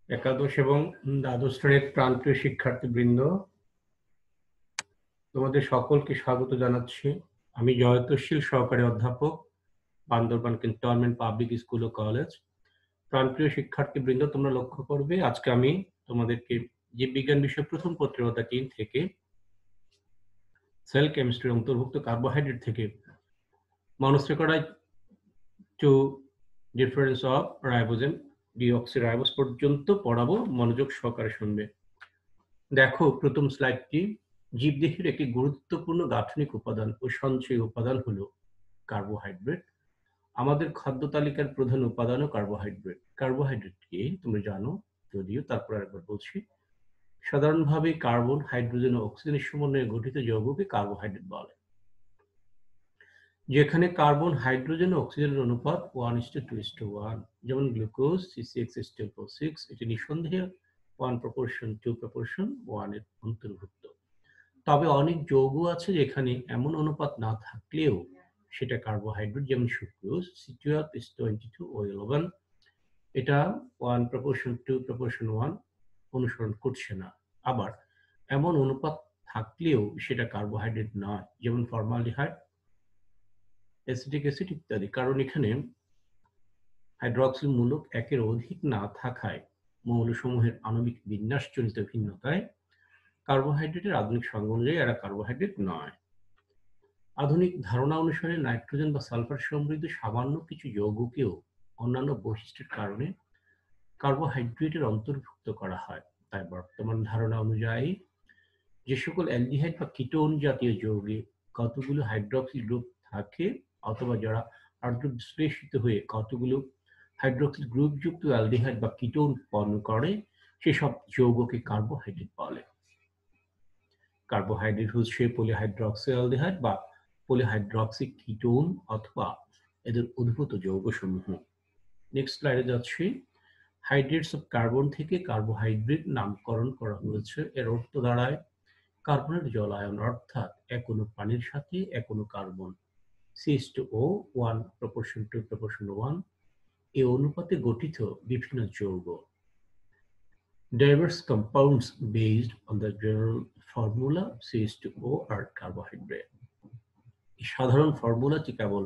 একাদশ এবং দ্বাদশ শ্রেণীর প্রান্তীয় শিক্ষার্থীবৃন্দ, তোমাদের সকলকে স্বাগত জানাচ্ছি। আমি জয়তশীল সহকারী অধ্যাপক, বান্দরবান ক্যান্টনমেন্ট পাবলিক স্কুল ও কলেজ। প্রান্তীয় শিক্ষার্থীবৃন্দ, তোমরা লক্ষ্য করবে আজকে আমি তোমাদেরকে জীববিজ্ঞান বিষয় প্রথম পত্রিকা 3 থেকে সেল কেমিস্ট্রির অন্তর্ভুক্ত কার্বোহাইড্রেট থেকে monosaccharide to difference of ribose deoxyribose পর্যন্ত পড়াবো। মনোযোগ সহকারে শুনবে। দেখো প্রথম স্লাইডটি। জীবদেহের একটি গুরুত্বপূর্ণ গাঠনিক উপাদান ও সঞ্চয়ী উপাদান হলো কার্বোহাইড্রেট। আমাদের খাদ্য তালিকার প্রধান উপাদানও কার্বোহাইড্রেট। কার্বোহাইড্রেট কি তোমরা জানো, যদিও তারপর একবার বলছি। সাধারণভাবে কার্বন, হাইড্রোজেন ও অক্সিজেনের সমন্বয়ে গঠিত যৌগকে কার্বোহাইড্রেট বলে। যেখানে কার্বন, হাইড্রোজেন ও অক্সিজেনের অনুপাত 1:2:1, যেমন গ্লুকোজ C6H12O6, এটি নিঃসন্দেহে 1:2:1 এর অন্তর্ভুক্ত। তবে অনেক যৌগ আছে যেখানে এমন অনুপাত না থাকলেও সেটা কার্বোহাইড্রেট, যেমন সুক্রোজ C12H22O11, এটা 1:2:1 অনুসরণ করছে না। আবার এমন অনুপাত থাকলেও সেটা কার্বোহাইড্রেট নয়, যেমন ফর্মালডিহাইড, অ্যাসিটিক অ্যাসিড ইত্যাদি। কারণ এখানে হাইড্রক্সিল মূলক একের অধিক না থাকায় মৌলসমূহের আণবিক বিন্যাসজনিত ভিন্নতায় কার্বোহাইড্রেটের আধুনিক সংজ্ঞা অনুযায়ী এরা কার্বোহাইড্রেট নয়। আধুনিক ধারণা অনুসারে নাইট্রোজেন বা সালফার সমৃদ্ধ সামান্য কিছু যৌগকেও অন্যান্য বৈশিষ্ট্যের কারণে কার্বোহাইড্রেটের অন্তর্ভুক্ত করা হয়। তাই বর্তমান ধারণা অনুযায়ী যে সকল অ্যালডিহাইড বা কিটোন জাতীয় যৌগে কতগুলো হাইড্রক্সিল গ্রুপ থাকে, অথবা যারা আর্দ্র বিশ্লেষিত হয়ে কতগুলো হাইড্রক্সিল গ্রুপযুক্ত অ্যালডিহাইড বা কিটোন উৎপন্ন করে, সেসব যৌগকে কার্বোহাইড্রেট বলে। কার্বোহাইড্রেট হচ্ছে পলিহাইড্রক্সিঅ্যালডিহাইড বা পলিহাইড্রক্সি কিটোন অথবা এদের উদ্ভূত যৌগসমূহ। নেক্সট স্লাইডে যাচ্ছি। হাইড্রেটস অফ কার্বন থেকে কার্বোহাইড্রেট নামকরণ করা হয়েছে। এর অর্থ দাঁড়ায় কার্বনের জলায়ন, অর্থাৎ এক অণু পানির সাথে এক অণু কার্বন CH2O 1:2:1 এই অনুপাতে গঠিত বিভিন্ন যৌগ। Diverse compounds based on the general formula CH2O are carbohydrate. সাধারণ ফর্মুলাটি কেবল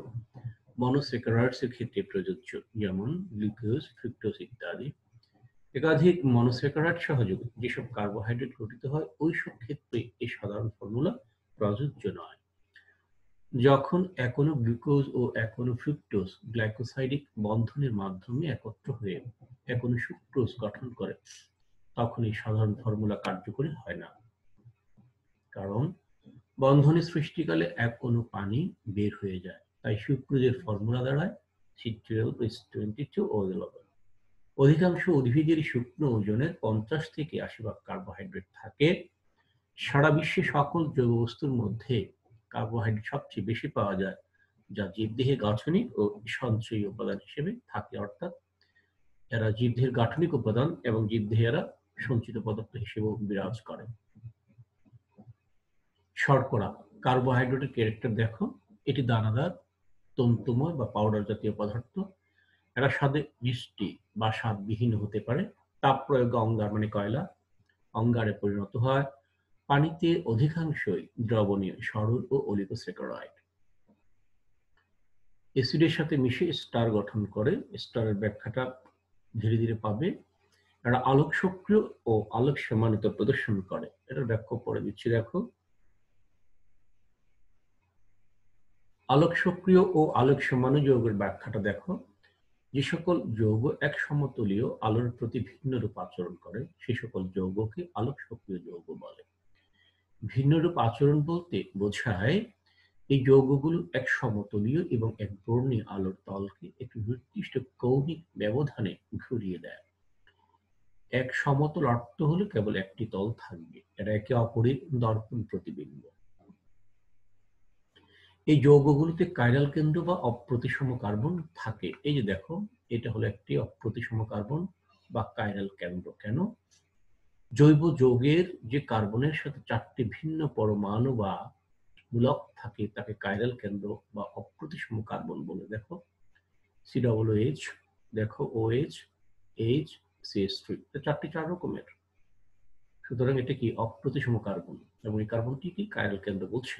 মনোস্যাকারাইডস এর ক্ষেত্রে প্রযোজ্য, যেমন গ্লুকোজ, ফ্রুক্টোজ ইত্যাদি। একাধিক মনোস্যাকারাইড সহযোগ যেসব কার্বোহাইড্রেট গঠিত হয়, ওইসব ক্ষেত্রে এই সাধারণ ফর্মুলা প্রযোজ্য নয়। যখন এক অণু গ্লুকোজ ও এক অণু ফ্রুক্টোজ গ্লাইকোসাইডিক বন্ধনের মাধ্যমে একত্র হয়ে এক অণু সুক্রোজ গঠন করে, তখন এই সাধারণ ফর্মুলা কার্যকরী হয় না। কারণ বন্ধনের সৃষ্টিকালে এক অণু পানি বের হয়ে যায়, তাই সুক্রোজের ফর্মুলা দাঁড়ায় C12H22O11। অধিকাংশ উদ্ভিদের শুকনো ওজনের 50 থেকে 80% কার্বোহাইড্রেট থাকে। সারা বিশ্বে সকল জৈব বস্তুর মধ্যে কার্বোহাইড্রেট সবচেয়ে বেশি পাওয়া যায়, যা জীবদেহে গাঠনিক ও সঞ্চয়ী উপাদান হিসেবে থাকে। অর্থাৎ এরা জীবদেহের গাঠনিক উপাদান এবং জীবদেহে এরা সঞ্চিত পদার্থ হিসেবেও বিরাজ করে। শর্করা কার্বোহাইড্রেটের ক্যারেক্টার দেখো। এটি দানাদার, তন্তুময় বা পাউডার জাতীয় পদার্থ। এরা স্বাদে মিষ্টি বা স্বাদবিহীন হতে পারে। তাপ প্রয়োগে অঙ্গার মানে কয়লা অঙ্গারে পরিণত হয়। পানিতে অধিকাংশই দ্রবণীয়, সরল ও অলিগোস্যাকারাইড। অ্যাসিডের সাথে মিশে স্টার গঠন করে। স্টারের ব্যাখ্যাটা ধীরে ধীরে পাবে। এরা আলোক সক্রিয় ও আলোক সমানিত প্রদর্শন করে। এটার ব্যাখ্যা পড়ে দিচ্ছি, দেখো। আলোক সক্রিয় ও আলোক সমানু যৌগের ব্যাখ্যাটা দেখো। যে সকল যৌগ এক সমতলীয় আলোর প্রতি ভিন্ন রূপ আচরণ করে, সে সকল যৌগকে আলোক সক্রিয় যৌগ বলে। ভিন্ন রূপ আচরণ বলতে বোঝায় এই যৌগগুলো এক সমতলীয় এবং এক বর্ণীয় আলোর তলকে একটি নির্দিষ্ট কৌণিক ব্যবধানে ঘুরিয়ে দেয়। এক সমতল অর্থ হলো কেবল একটি তল থাকবে, এরা একে অপরের দর্পণ প্রতিবিম্ব। এই যৌগগুলোতে কাইরাল কেন্দ্র বা অপ্রতিসম কার্বন থাকে। এই যে দেখো, এটা হলো একটি অপ্রতিসম কার্বন বা কাইরাল কেন্দ্র। কেন? জৈব যৌগের যে কার্বনের সাথে 4টি ভিন্ন পরমাণু বা মূলক থাকে তাকে কাইরাল কেন্দ্র বা অপ্রতিসম কার্বন বলে। দেখো COOH, দেখো OH, H, CH3। চারটি 4 রকমের। সুতরাং এটা কি অপ্রতিসম কার্বন এবং এই কার্বনটি কি কাইরাল কেন্দ্র বলছে।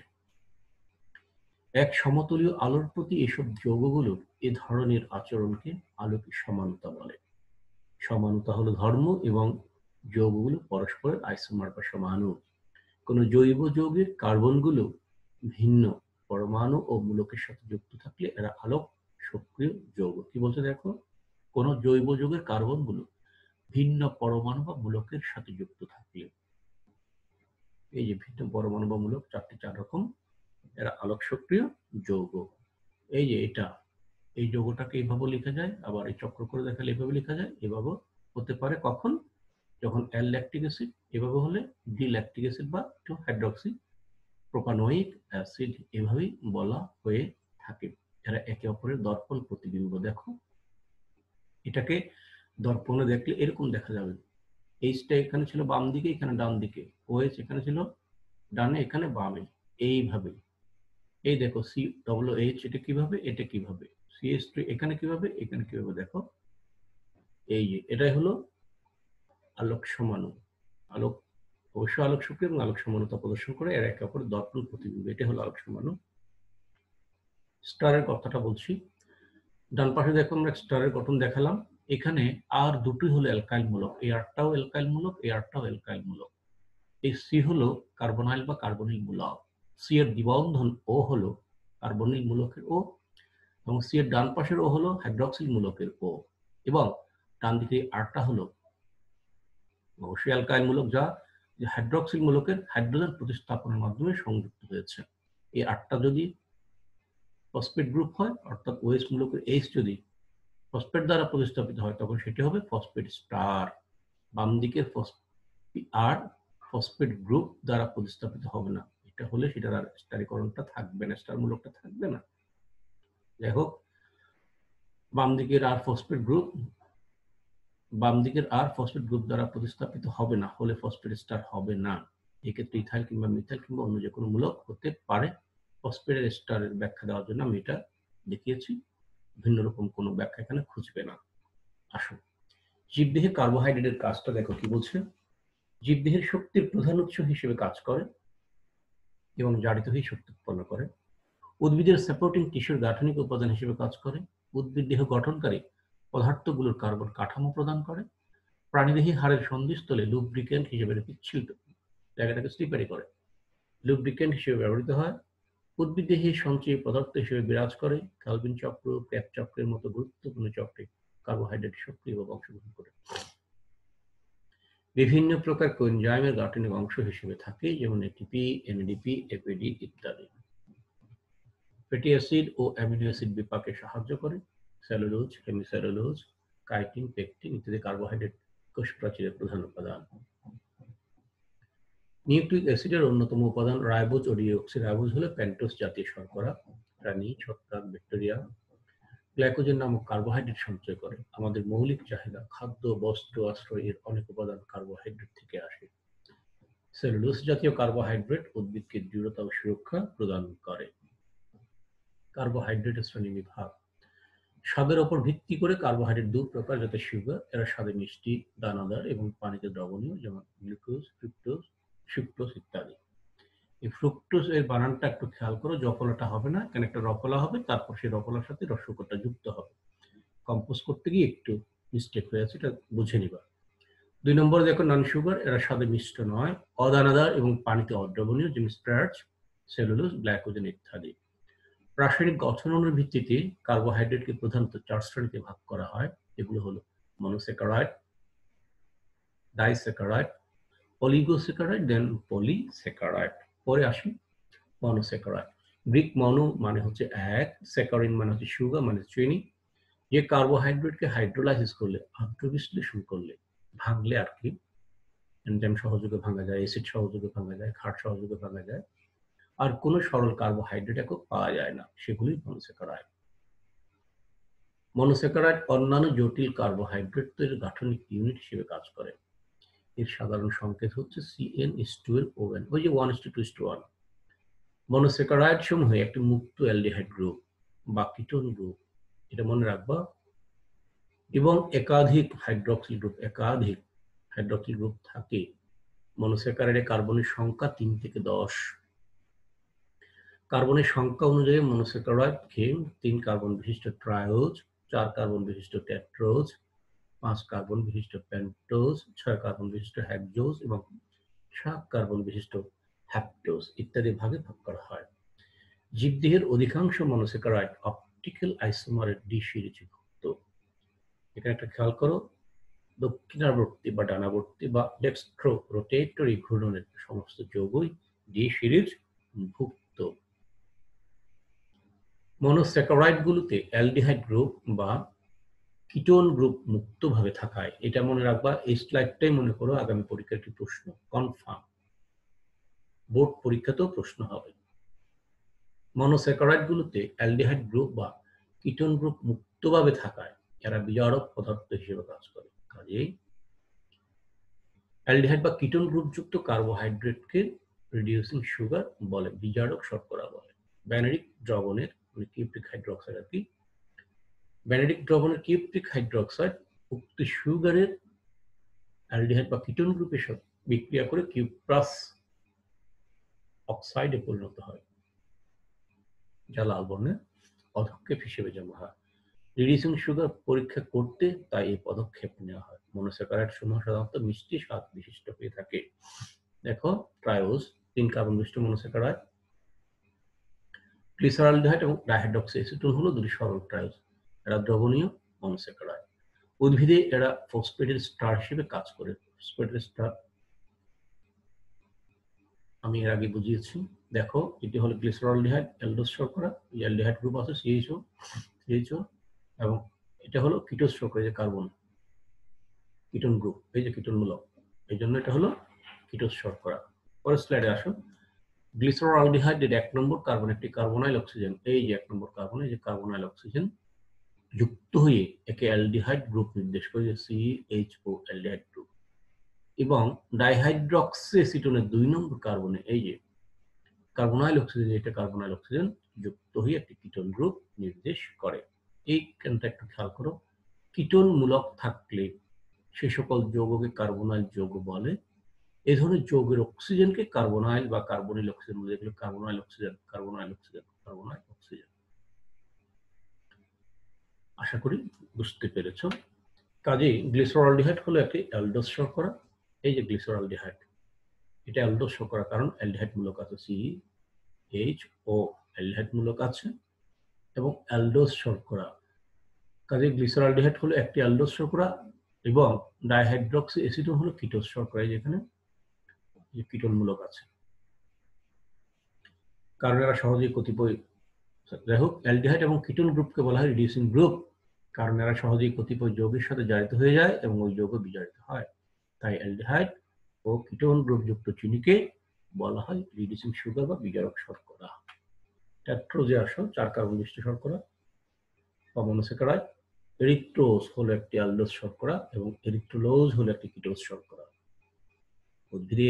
এক সমতলীয় আলোর প্রতি এসব যৌগগুলোর এ ধরনের আচরণকে আলোকিক সমানতা বলে। সমানতা হলো ধর্ম এবং যৌগগুলো পরস্পরের আইসোমার বা সমাণু। কোন জৈব যৌগের কার্বনগুলো ভিন্ন পরমাণু ও মূলকের সাথে যুক্ত থাকলে এরা আলোক সক্রিয় যৌগ। কি বলছে দেখো, কোন জৈব যৌগের কার্বনগুলো ভিন্ন পরমাণু বা মূলকের সাথে যুক্ত থাকলে, এই যে ভিন্ন পরমাণু বা মূলক 4 রকম, এরা আলোক সক্রিয় যৌগ। এই যে এটা, এই যৌগটাকে এইভাবে লেখা যায়, আবার এই চক্র করে দেখালে এভাবে লেখা যায়। এভাবে হতে পারে কখন, যখন অ্যাল ল্যাকটিক অ্যাসিড, এভাবে হলে ডি ল্যাকটিক অ্যাসিড বা হাইড্রক্সি প্রোপানোয়িক অ্যাসিড, এভাবেই বলা হয়ে থাকে। এরা একে অপরের দর্পণ প্রতিবিম্ব। দেখো, এটাকে দর্পণে দেখলে এরকম দেখা যাবে। এইচটা এখানে ছিল বাম দিকে, এখানে ডান দিকে। ওএইচ এখানে ছিল ডানে, এখানে বামে, এইভাবে। এই দেখো COOH, এটা কিভাবে, এটা কিভাবে, CH3 এখানে কিভাবে, এখানে কিভাবে, দেখো এই যে এটাই হলো আলোক সমাণু। আলোক অবশ্য আলোক শক্তি এবং আলোক সমানুতা প্রদর্শন করে, এর একে অপরের দর্পণ প্রতিবিম্ব। এটা হলো আলোক সমাণু। স্টারের কথাটা বলছি। ডান পাশে দেখো আমরা স্টারের গঠন দেখালাম। এখানে আর দুটোই হলো অ্যালকাইল মূলক। এই আরটাও অ্যালকাইল মূলক, এই আরটাও অ্যালকাইল মূলক। এই সি হলো কার্বনাইল বা কার্বনিল মূলক। সি এর দ্বিবন্ধন ও হলো কার্বনিল মূলকের ও, এবং সি এর ডান পাশের ও হলো হাইড্রক্সিল মূলকের ও, এবং ডান দিকে আরটা হলো অবশ্যই অ্যালকাইল মূলক, যা হাইড্রক্সিল মূলকের হাইড্রোজেন প্রতিস্থাপনের মাধ্যমে সংযুক্ত হয়েছে। এই আরটা যদি ফসফেট গ্রুপ হয়, অর্থাৎ ওএইচ মূলকের এইচ যদি ফসফেট দ্বারা প্রতিস্থাপিত হয়, তখন সেটি হবে ফসফেট স্টার। বাম দিকের আর ফসফেট গ্রুপ দ্বারা প্রতিস্থাপিত হবে না। এটা হলে সেটার আর স্টারীকরণটা থাকবে না, স্টার মূলকটা থাকবে না। যাই হোক, বাম দিকের আর ফসফেট গ্রুপ দ্বারা প্রতিস্থাপিত হবে না, হলে ফসফেট স্টার হবে না। এক্ষেত্রে ইথাইল কিংবা মিথাইল কিংবা অন্য যে কোনো মূলক হতে পারে। ফসফেটের স্টারের ব্যাখ্যা দেওয়ার জন্য আমি এটা দেখিয়েছি, ভিন্ন রকম কোনো ব্যাখ্যা এখানে খুঁজবে না। আসুন, জীবদেহে কার্বোহাইড্রেটের কাজটা দেখো কি বলছে। জীবদেহের শক্তির প্রধান উৎস হিসেবে কাজ করে এবং জারিত হয়ে শক্তি উৎপন্ন করে। উদ্ভিদের সাপোর্টিং টিস্যুর গাঠনিক উপাদান হিসেবে কাজ করে। উদ্ভিদ দেহ গঠনকারী পদার্থগুলোর কার্বন কাঠামো প্রদান করে। প্রাণীদেহে হাড়ের সন্ধিস্থলে লুব্রিকেন্ট হিসেবে পিচ্ছিল জায়গাটাকে স্লিপারি করে, লুব্রিকেন্ট হিসেবে ব্যবহৃত হয়। উদ্ভিদ দেহে সঞ্চয়ী পদার্থ হিসেবে বিরাজ করে। ক্যালভিন চক্র, ক্র্যাব চক্রের মতো গুরুত্বপূর্ণ চক্রে কার্বোহাইড্রেট সক্রিয়ভাবে অংশগ্রহণ করে। বিভিন্ন প্রকার কোএনজাইমের গাঠনিক অংশ হিসেবে থাকে, যেমন এটিপি, এনএডিপি, এপিডি ইত্যাদি। ফ্যাটি অ্যাসিড ও অ্যামিনো অ্যাসিড বিপাকে সাহায্য করে। সেলুলোজ, হেমিসেলুলোজ, কাইটিন, পেকটিন ইত্যাদি কার্বোহাইড্রেট কোষ প্রাচীরের প্রধান উপাদান। নিউক্লিক অ্যাসিডের অন্যতম উপাদান রাইবোজ ও ডিঅক্সিরাইবোজ হলো পেন্টোজ জাতীয় শর্করা। প্রাণী, ছত্রাক, ব্যাকটেরিয়া গ্লাইকোজেন নামক কার্বোহাইড্রেট সঞ্চয় করে। আমাদের মৌলিক চাহিদা, খাদ্য, বস্ত্র, আশ্রয় এর অনেক উপাদান কার্বোহাইড্রেট থেকে আসে। সেলুলোজ জাতীয় কার্বোহাইড্রেট উদ্ভিদকে দৃঢ়তা ও সুরক্ষা প্রদান করে। কার্বোহাইড্রেটের শ্রেণীবিভাগ। স্বাদের উপর ভিত্তি করে কার্বোহাইড্রেট দু প্রকার, যাতে সুগার, এরা স্বাদে মিষ্টি, দানাদার এবং পানিতে দ্রবণীয়, যেমন গ্লুকোজ, ফ্রুক্টোজ, সুক্রোজ ইত্যাদি। এই ফ্রুক্টোজ এর বানানটা একটু খেয়াল করো, জফলাটা হবে না, এখানে একটা রফলা হবে, তারপর সেই রফলার সাথে রস্যকটা যুক্ত হবে। কম্পোজ করতে গিয়ে একটু মিস্টেক হয়েছে, এটা বুঝে নিবা। 2 নম্বরে দেখো নন সুগার, এরা স্বাদে মিষ্ট নয়, অদানাদার এবং পানিতে অদ্রবণীয়, যেমন স্টার্চ, সেলুলোজ, গ্লাইকোজেন ইত্যাদি। রাসায়নিক গঠন অনুর ভিত্তিতে কার্বোহাইড্রেটকে প্রধানত 4 শ্রেণীতে ভাগ করা হয়। এগুলো হলো মনোস্যাকারাইড, ডাইস্যাকারাইড, অলিগোস্যাকারাইড, দেন পলিস্যাকারাইড। পরে আসি মনোস্যাকারাইড। গ্রিক মনো মানে হচ্ছে এক, স্যাকারিন মানে হচ্ছে সুগার মানে চিনি। যে কার্বোহাইড্রেটকে হাইড্রোলাইসিস করলে, আত্মবিশ্লেষণ করলে, ভাঙলে আর কি, এনজাইম সহযোগে ভাঙা যায়, অ্যাসিড সহযোগে ভাঙা যায়, ক্ষার সহযোগে ভাঙা যায়, আর কোনো সরল কার্বোহাইড্রেট একক পাওয়া যায় না, সেগুলি মনোস্যাকারাইড। মনোস্যাকারাইড অন্যান্য জটিল কার্বোহাইড্রেট তৈরির গাঠনিক ইউনিট হিসেবে কাজ করে। এর সাধারণ সংকেত হচ্ছে CN12ON, ওই যে 1:2:1। মনোস্যাকারাইড সমূহে একটি মুক্ত অ্যালডিহাইড গ্রুপ বা কিটোন গ্রুপ, এটা মনে রাখবা। এবং একাধিক হাইড্রক্সিল গ্রুপ থাকে। মনোস্যাকারাইডে কার্বনের সংখ্যা 3 থেকে 10। কার্বনের সংখ্যা অনুযায়ী মনোস্যাকারাইডকে 3 কার্বন বিশিষ্ট ট্রায়োজ, 4 কার্বন বিশিষ্ট টেট্রোজ, 5 কার্বন বিশিষ্ট পেন্টোজ, 6 কার্বন বিশিষ্ট হেক্সোজ এবং 7 কার্বন বিশিষ্ট হ্যাপ্টোজ ইত্যাদি ভাগে ভাগ করা হয়। জীবদেহের অধিকাংশ মনোস্যাকারাইড অপটিক্যাল আইসোমারের ডি সিরিজভুক্ত। এখানে একটা খেয়াল করো, দক্ষিণাবর্তী বা ডানাবর্তী বা ডেক্সট্রো রোটেটরি ঘূর্ণনের সমস্ত যৌগই ডি সিরিজ ভুক্ত। মনোস্যাকারাইডগুলোতে অ্যালডিহাইড গ্রুপ বা কিটোন গ্রুপ মুক্তভাবে থাকায়, এটা মনে রাখবা, এই স্লাইডটাই মনে করো আগামী পরীক্ষার একটি প্রশ্ন, কনফার্ম বোর্ড পরীক্ষাতেও প্রশ্ন হবে। মনোস্যাকারাইডগুলোতে অ্যালডিহাইড গ্রুপ বা কিটোন গ্রুপ মুক্তভাবে থাকায় এরা বিজারক পদার্থ হিসেবে কাজ করে। কাজেই অ্যালডিহাইড বা কিটোন গ্রুপযুক্ত কার্বোহাইড্রেটকে রিডিউসিং সুগার বলে, বিজারক শর্করা বলে। ব্যানাডিক দ্রবণের কিউপ্রিক হাইড্রোক্সাইড আর কি, ব্যানাডিক দ্রবণের কিউপ্রিক হাইড্রোক্সাইড উক্ত সুগারের অ্যালডিহাইড বা কিটোন গ্রুপের সাথে বিক্রিয়া করে কিউপ্রাস অক্সাইডে পরিণত হয়, যা লাল বর্ণের পদক্ষেপ হিসেবে জমা হয়। রিডিউসিং সুগার পরীক্ষা করতে তাই এই পদক্ষেপ নেওয়া হয়। মনোস্যাকারাইড সমূহ সাধারণত মিষ্টি স্বাদ বিশিষ্ট হয়ে থাকে। দেখো, ট্রায়োজ 3 কার্বন বিশিষ্ট মনোস্যাকারাইড, গ্লিসারলডিহাইড এবং ডাইহাইড্রক্সিএসিটোন হলো 2টি সরল ট্রায়োজ। এরা দ্রবণীয় মনোস্যাকারাইড। উদ্ভিদে এরা ফসফেটের স্টার হিসেবে কাজ করে। ফসফেটের স্টার আমি এর আগে বুঝিয়েছি। দেখো, এটি হলো গ্লিসারলডিহাইড, অ্যালডোজ শর্করা, এই অ্যালডিহাইড গ্রুপ আছে সিএইচও, এবং এটা হলো কিটোজ শর্করা, যে কার্বন কিটোন গ্রুপ, এই যে কিটোন মূলক, এই জন্য এটা হলো কিটোজ শর্করা। পরের স্লাইডে আসো। গ্লিসারলডিহাইডের 1 নম্বর কার্বন একটি কার্বনাইল অক্সিজেন, এই যে 1 নম্বর কার্বন, এই যে কার্বনাইল অক্সিজেন যুক্ত হয়ে একে অ্যালডিহাইড গ্রুপ নির্দেশ করে, যে সিএইচও অ্যালডিহাইড গ্রুপ। এবং ডাইহাইড্রক্সিএসিটোনের 2 নম্বর কার্বনে এই যে কার্বনাইল অক্সিজেন, এটা কার্বনাইল অক্সিজেন যুক্ত হয়ে একটি কিটোন গ্রুপ নির্দেশ করে। এইখানটা একটু খেয়াল করো, কিটোন মূলক থাকলে সে সকল যৌগকে কার্বনাইল যৌগ বলে। এই ধরনের যৌগের অক্সিজেনকে কার্বনাইল বা কার্বনিল অক্সিজেন বলে। এগুলো carbonyl oxygen, carbonyl oxygen, carbonyl oxygen. আশা করি বুঝতে পেরেছ। কাজেই গ্লিসারলডিহাইড হলো একটি অ্যালডোজ শর্করা। এই যে গ্লিসারলডিহাইড, এটা অ্যালডোজ শর্করা, কারণ অ্যালডিহাইড মূলক আছে, সিএইচও অ্যালডিহাইড মূলক আছে এবং অ্যালডোজ শর্করা। কাজেই গ্লিসারলডিহাইড হলো একটি অ্যালডোজ শর্করা এবং ডাইহাইড্রক্সি অ্যাসিটোন হলো কিটোজ শর্করা, যেখানে কিটোন মূলক আছে। কারণ এরা সহজেই কতিপয়, যাই হোক, অ্যালডিহাইড এবং কিটোন গ্রুপকে বলা হয় রিডিউসিং গ্রুপ, কারণ এরা সহজেই কতিপয় যৌগের সাথে জারিত হয়ে যায় এবং ওই যৌগ বিজারিত হয়। তাই অ্যালডিহাইড ও কিটোন গ্রুপযুক্ত চিনিকে বলা হয় রিডিউসিং সুগার বা বিজারক শর্করা। টেট্রোজে আসো, 4 কার্বন বিশিষ্ট শর্করা বা মনোস্যাকারাইড। এরিথ্রোজ হলো একটি অ্যালডোজ শর্করা এবং এরিথ্রোলোজ হলো একটি কিটোজ শর্করা। উদ্ভিদে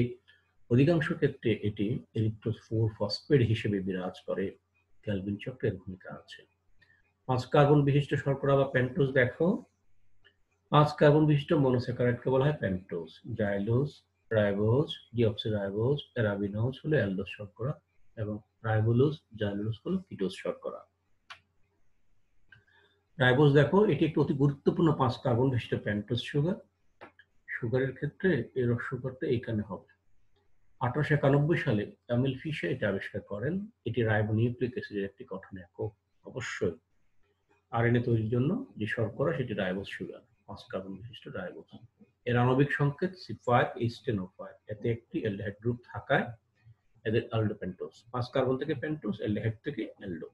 অধিকাংশ ক্ষেত্রে এটি এরিথ্রোজ 4 ফসফেট হিসেবে বিরাজ করে। ক্যালভিন চক্রের ভূমিকা আছে। 5 কার্বন বিশিষ্ট শর্করা বা পেন্টোজ দেখো, 5 কার্বন বিশিষ্ট মনোস্যাকারাইডকে বলা হয় পেন্টোজ। জাইলোজ, রাইবোজ, ডিঅক্সিরাইবোজ, অ্যারাবিনোজ হলো অ্যালডোজ শর্করা এবং রাইবোলোজ, জাইলোজ হলো কিটোজ শর্করা। রাইবোজ দেখো, এটি একটি অতি গুরুত্বপূর্ণ 5 কার্বন বিশিষ্ট পেন্টোজ সুগার। সুগারের ক্ষেত্রে এর সুগারটা এখানে হবে। 1891 সালে এমিল ফিশার এটা আবিষ্কার করেন। এটি রাইবোনিউক্লিক অ্যাসিডের একটি গঠন একক। অবশ্যই আরএনএ তৈরির জন্য যে শর্করা, সেটি রাইবোজ সুগার, 5 কার্বন বিশিষ্ট রাইবোজ। এর আণবিক সংকেত C5H10O5। এতে একটি অ্যালডিহাইড গ্রুপ থাকায় এদের অ্যালডোপেন্টোজ। 5 কার্বন থেকে পেন্টোজ, অ্যালডিহাইড থেকে অ্যালডো।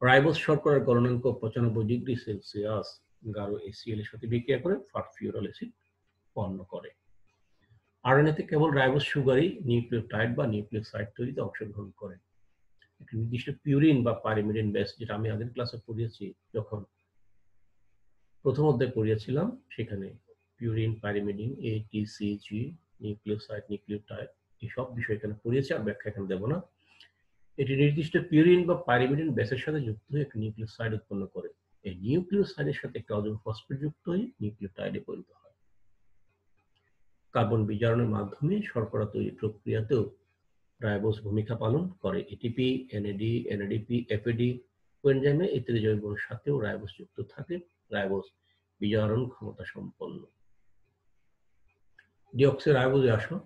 রাইবোজ শর্করার গলনাঙ্ক 95 ডিগ্রি সেলসিয়াস গাঢ় HCl এর সাথে বিক্রিয়া করে ফাসফিউরাল অ্যাসিড উৎপন্ন করে। আরএনএতে কেবল রাইবোজ সুগারই নিউক্লিওটাইড বা নিউক্লিওসাইড তৈরিতে অংশগ্রহণ করে। একটি নির্দিষ্ট পিউরিন বা পাইরিমিডিন বেস, যেটা আমি আগের ক্লাসে পড়িয়েছি, যখন প্রথম অধ্যায় পড়িয়েছিলাম, সেখানে purine, pyrimidine, ATCG, nucleoside, nucleotide, এইসব বিষয় এখানে পড়িয়েছি, আর ব্যাখ্যা এখানে দেব না। এটি নির্দিষ্ট পিউরিন বা পাইরিমিডিন বেসের সাথে যুক্ত হয়ে একটি নিউক্লিওসাইড উৎপন্ন করে। এই নিউক্লিওসাইডের সাথে একটা অজৈব ফসফেট যুক্ত হয়ে নিউক্লিওটাইডে পরিণত হয়। কার্বন বিজারণের মাধ্যমে শর্করা তৈরি প্রক্রিয়াতেও রাইবোজ ভূমিকা পালন করে। এটিপি, এনএডি, এনএডিপি, এফএডি কোএনজাইমে ইত্যাদি জৈবর সাথেও রাইবোজ যুক্ত থাকে। রাইবোজ বিজারণ ক্ষমতা সম্পন্ন। ডিঅক্সিরাইবোজে আসো।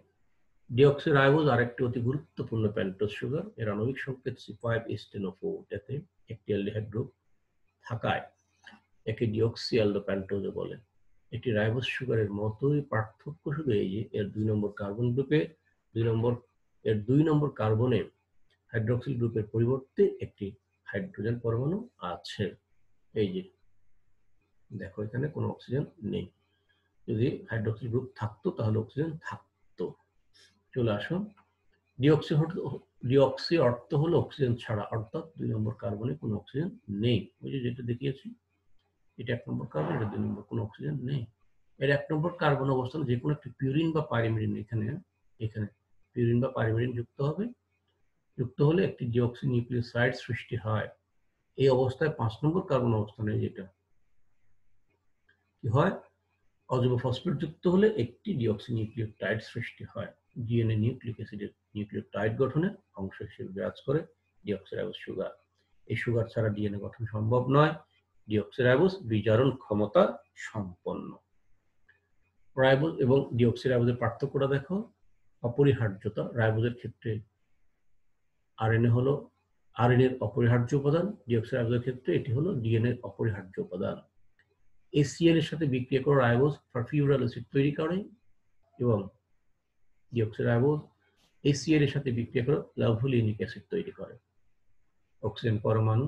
ডিঅক্সিরাইবোজ আরেকটি অতি গুরুত্বপূর্ণ পেন্টোজ সুগার। এর আণবিক সংকেত C5H10O4, এতে একটি অ্যালডিহাইড গ্রুপ থাকায় একে ডিঅক্সিঅ্যালডোপেন্টোজও বলে। এটি রাইবোজ সুগারের মতোই, পার্থক্য শুধু এই যে এর 2 নম্বর কার্বন গ্রুপে 2 নম্বর কার্বনে হাইড্রক্সিল গ্রুপের পরিবর্তে একটি হাইড্রোজেন পরমাণু আছে। এই যে দেখো এখানে কোনো অক্সিজেন নেই। যদি হাইড্রক্সিল গ্রুপ থাকতো তাহলে অক্সিজেন থাকতো। চলে আসো। ডিঅক্সি অর্থ হলো অক্সিজেন ছাড়া, অর্থাৎ 2 নম্বর কার্বনে কোনো অক্সিজেন নেই। ওই যে যেটা দেখিয়েছি, এটা 1 নম্বর কার্বন, এটা 2 নম্বর, কোনো অক্সিজেন নেই। এর 1 নম্বর কার্বন অবস্থানে যে কোনো একটি পিউরিন বা পাইরিমিডিন এখানে পিউরিন বা পাইরিমিডিন যুক্ত হবে। যুক্ত হলে একটি ডিঅক্সি নিউক্লিওসাইড সৃষ্টি হয়। এই অবস্থায় 5 নম্বর কার্বন অবস্থানে যেটা কি হয়, অজৈব ফসফেট যুক্ত হলে একটি ডিঅক্সি নিউক্লিওটাইড সৃষ্টি হয়। ডিএনএ নিউক্লিক অ্যাসিডের নিউক্লিওটাইড গঠনের অংশ হিসেবে কাজ করে ডিঅক্সিরাইবোজ সুগার। এই সুগার ছাড়া ডিএনএ গঠন সম্ভব নয়। ডিঅক্সিরাইবোজ বিজারণ ক্ষমতা সম্পন্ন। রাইবোজ এবং ডিঅক্সিরাইবোজের পার্থক্যটা দেখো। অপরিহার্যতা, রাইবোজের ক্ষেত্রে আরএনএ এর অপরিহার্য উপাদান, ডিঅক্সিরাইবোজের ক্ষেত্রে এটি হলো ডিএনএ এর অপরিহার্য উপাদান। এসিএল এর সাথে বিক্রিয়া করে রাইবোজ ফারফিউরাল অ্যাসিড তৈরি করে এবং ডিঅক্সিরাইবোজ এসিএল এর সাথে বিক্রিয়া করে লাভোলিনিক অ্যাসিড তৈরি করে। অক্সিজেন পরমাণু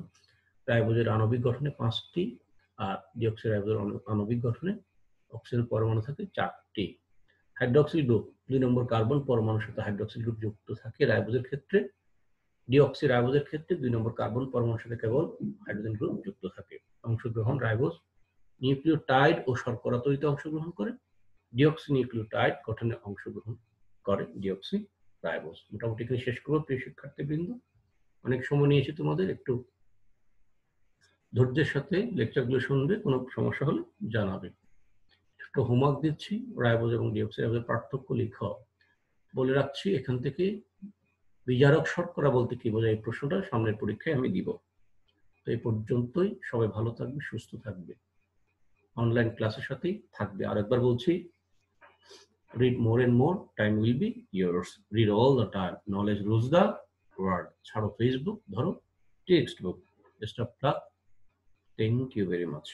রাইবোজের আণবিক গঠনে 5টি, আর ডিঅক্সিরাইবোজের আণবিক গঠনে অক্সিজেন পরমাণু থাকে 4টি। হাইড্রক্সিল গ্রুপ 2 নম্বর কার্বন পরমাণুর সাথে হাইড্রক্সিল গ্রুপ যুক্ত থাকে রাইবোজের ক্ষেত্রে। ডিঅক্সিরাইবোজের ক্ষেত্রে 2 নম্বর কার্বন পরমাণুর সাথে কেবল হাইড্রোজেন গ্রুপ যুক্ত থাকে। অংশগ্রহণ, রাইবোজ নিউক্লিওটাইড ও শর্করা তৈরিতে অংশগ্রহণ করে। ডিঅক্সি নিউক্লিওটাইড গঠনে অংশগ্রহণ করে ডিঅক্সিরাইবোজ। মোটামুটি এখানে শেষ করবো প্রিয় শিক্ষার্থীবৃন্দ। অনেক সময় নিয়েছি তোমাদের, একটু ধৈর্যের সাথে লেকচারগুলো শুনবে, কোনো সমস্যা হলে জানাবে। একটু হোমওয়ার্ক দিচ্ছি, রাইবোজ এবং ডিঅক্সিরাইবোজের পার্থক্য লিখো। বলে রাখছি এখান থেকে বিজারক শর্করা বলতে কি বোঝায়, এই প্রশ্নটা সামনের পরীক্ষায় আমি দিব। তো এই পর্যন্তই, সবাই ভালো থাকবে, সুস্থ থাকবে, অনলাইন ক্লাসের সাথেই থাকবে। আরেকবার বলছি, read more and more, time will be yours. Read all the time, knowledge rules the world. ছাড়ো ফেসবুক, ধরো text book. Best of luck. Thank you very much.